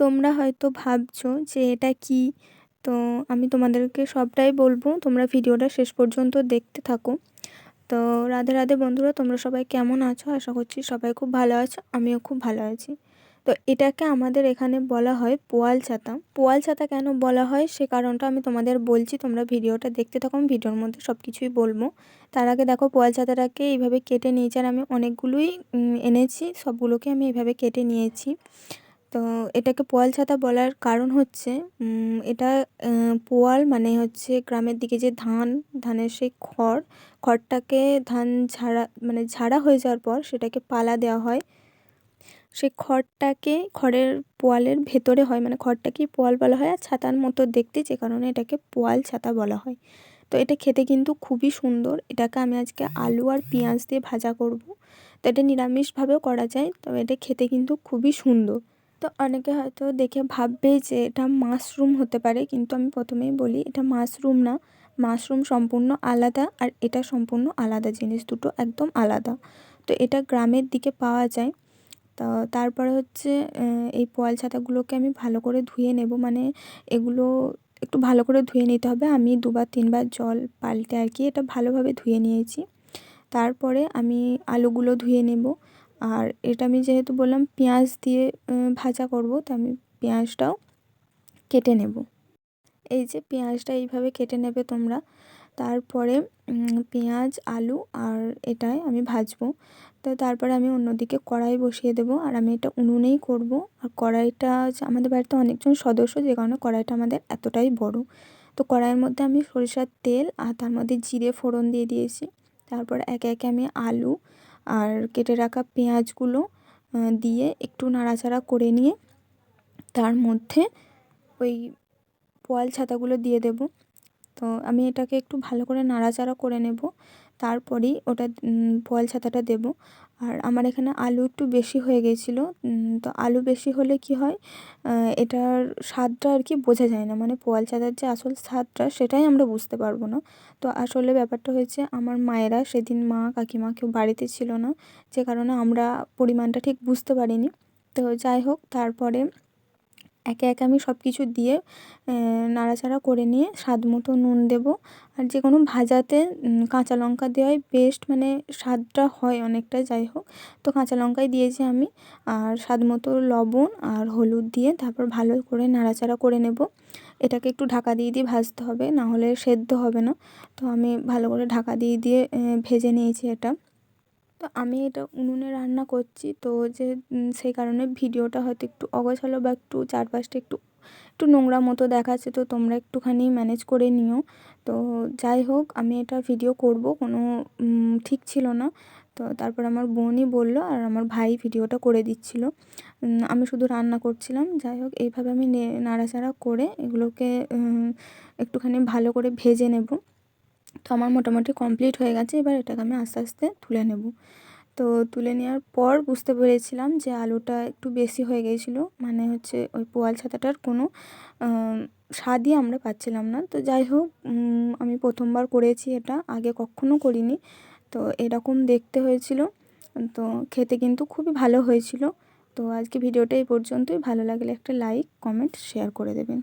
তোমরা হয়তো ভাবছো যে এটা কি। তো আমি তোমাদেরকে সবটাই বলবো, তোমরা ভিডিওটা শেষ পর্যন্ত দেখতে থাকো। তো রাধে রাধে বন্ধুরা, তোমরা সবাই কেমন আছো? আশা করছি সবাই খুব ভালো আছো, আমিও খুব ভালো আছি। তো এটাকে আমাদের এখানে বলা হয় পোয়াল ছাতা। পোয়াল ছাতা কেন বলা হয় সে কারণটা আমি তোমাদের বলছি, তোমরা ভিডিওটা দেখতে থাকো, আমি ভিডিওর মধ্যে সব কিছুই বলবো। তার আগে দেখো, পোয়াল ছাতাটাকে এইভাবে কেটে নিয়েছি, আর আমি অনেকগুলোই এনেছি, সবগুলোকে আমি এইভাবে কেটে নিয়েছি। তো এটাকে পোয়াল ছাতা বলার কারণ হচ্ছে এটা পোয়াল মানে হচ্ছে গ্রামের দিকে যে ধানের সেই খড়টাকে ধান ঝাড়া হয়ে যাওয়ার পর সেটাকে পালা দেওয়া হয়। সেই খড়টাকে খড়ের পোয়ালের ভেতরে হয়, মানে খড়টাকেই পোয়াল বলা হয়, আর ছাতার মতো দেখতে, যে কারণে এটাকে পোয়াল ছাতা বলা হয়। তো এটা খেতে কিন্তু খুবই সুন্দর। এটাকে আমি আজকে আলু আর পেঁয়াজ দিয়ে ভাজা করব। তো এটা নিরামিষভাবেও করা যায়, তবে এটা খেতে কিন্তু খুবই সুন্দর। তো অনেকে হয়তো দেখে ভাববে যে এটা মাশরুম হতে পারে, কিন্তু আমি প্রথমেই বলি এটা মাশরুম না। মাশরুম সম্পূর্ণ আলাদা, আর এটা সম্পূর্ণ আলাদা জিনিস, দুটো একদম আলাদা। তো এটা গ্রামের দিকে পাওয়া যায়। তো তারপরে হচ্ছে এই পোয়াল ছাতাগুলোকে আমি ভালো করে ধুয়ে নেব, মানে এগুলো একটু ভালো করে ধুয়ে নিতে হবে। আমি 2-3 বার জল পাল্টে আর কি এটা ভালোভাবে ধুয়ে নিয়েছি। তারপরে আমি আলুগুলো ধুয়ে নেব। আর এটা আমি যেহেতু বললাম পেঁয়াজ দিয়ে ভাজা করব, তো আমি পেঁয়াজটাও কেটে নেব। এই যে পেঁয়াজটা এইভাবে কেটে নেবে তোমরা। তারপরে পেঁয়াজ, আলু আর এটাই আমি ভাজবো। তো তারপরে আমি অন্যদিকে কড়াই বসিয়ে দেবো, আর আমি এটা উনুনেই করব। আর কড়াইটা আমাদের বাড়িতে অনেকজন সদস্য, যে কারণে কড়াইটা আমাদের এতটাই বড়। তো কড়াইয়ের মধ্যে আমি সরিষার তেল আর তার মধ্যে জিরে ফোড়ন দিয়ে দিয়েছি। তারপর একে একে আমি আলু আর কেটে রাখা পেঁয়াজগুলো দিয়ে একটু নাড়াচাড়া করে নিয়ে তার মধ্যে ওই পোয়াল ছাতাগুলো দিয়ে দেব। তো আমি এটাকে একটু ভালো করে নাড়াচাড়া করে নেব, তারপরেই ওটা পোয়াল ছাতাটা দেব। আর আমার এখানে আলু একটু বেশি হয়ে গেছিলো। তো আলু বেশি হলে কি হয়, এটার স্বাদটা আর কি বোঝা যায় না, মানে পোয়াল ছাতার যে আসল স্বাদটা সেটাই আমরা বুঝতে পারবো না। তো আসলে ব্যাপারটা হয়েছে, আমার মায়েরা সেদিন মা কাকিমা কেউ বাড়িতে ছিল না, যে কারণে আমরা পরিমাণটা ঠিক বুঝতে পারিনি। তো যাই হোক, তারপরে একে একে আমি সব কিছু দিয়ে নাড়াচাড়া করে নিয়ে স্বাদ মতো নুন দেব। আর যে কোনো ভাজাতে কাঁচা লঙ্কা দেওয়াই বেস্ট, মানে স্বাদটা হয় অনেকটা। যাই হোক, তো কাঁচা লঙ্কাই দিয়েছি আমি, আর স্বাদ মতো লবণ আর হলুদ দিয়ে তারপর ভালো করে নাড়াচাড়া করে নেব। এটাকে একটু ঢাকা দিয়ে দিয়ে ভাজতে হবে, না হলে সেদ্ধ হবে না। তো আমি ভালো করে ঢাকা দিয়ে দিয়ে ভেজে নিয়েছি এটা। তো আমি এটা উনুনে রান্না করছি, তো যে সেই কারণে ভিডিওটা হয়তো একটু অগোছালো বা একটু চারপাশটা একটু একটু নোংরা মতো দেখাচ্ছে, তো তোমরা একটুখানি ম্যানেজ করে নিও। তো যাই হোক, আমি এটা ভিডিও করব কোনো ঠিক ছিল না। তো তারপর আমার বোনই বলল, আর আমার ভাই ভিডিওটা করে দিচ্ছিল। আমি শুধু রান্না করছিলাম। যাই হোক, এইভাবে আমি নাড়াচাড়া করে এগুলোকে একটুখানি ভালো করে ভেজে নেব। তো আমার মোটামুটি কমপ্লিট হয়ে গেছে। এবার এটাকে আমি আস্তে আস্তে তুলে নেব। তো তুলে নেওয়ার পর বুঝতে পেরেছিলাম যে আলুটা একটু বেশি হয়ে গিয়েছিলো, মানে হচ্ছে ওই পোয়াল ছাতাটার কোনো স্বাদই আমরা পাচ্ছিলাম না। তো যাই হোক, আমি প্রথমবার করেছি এটা, আগে কখনো করিনি। তো এরকম দেখতে হয়েছিল। তো খেতে কিন্তু খুবই ভালো হয়েছিল। তো আজকে ভিডিওটা এই পর্যন্তই। ভালো লাগলে একটা লাইক, কমেন্ট, শেয়ার করে দেবেন।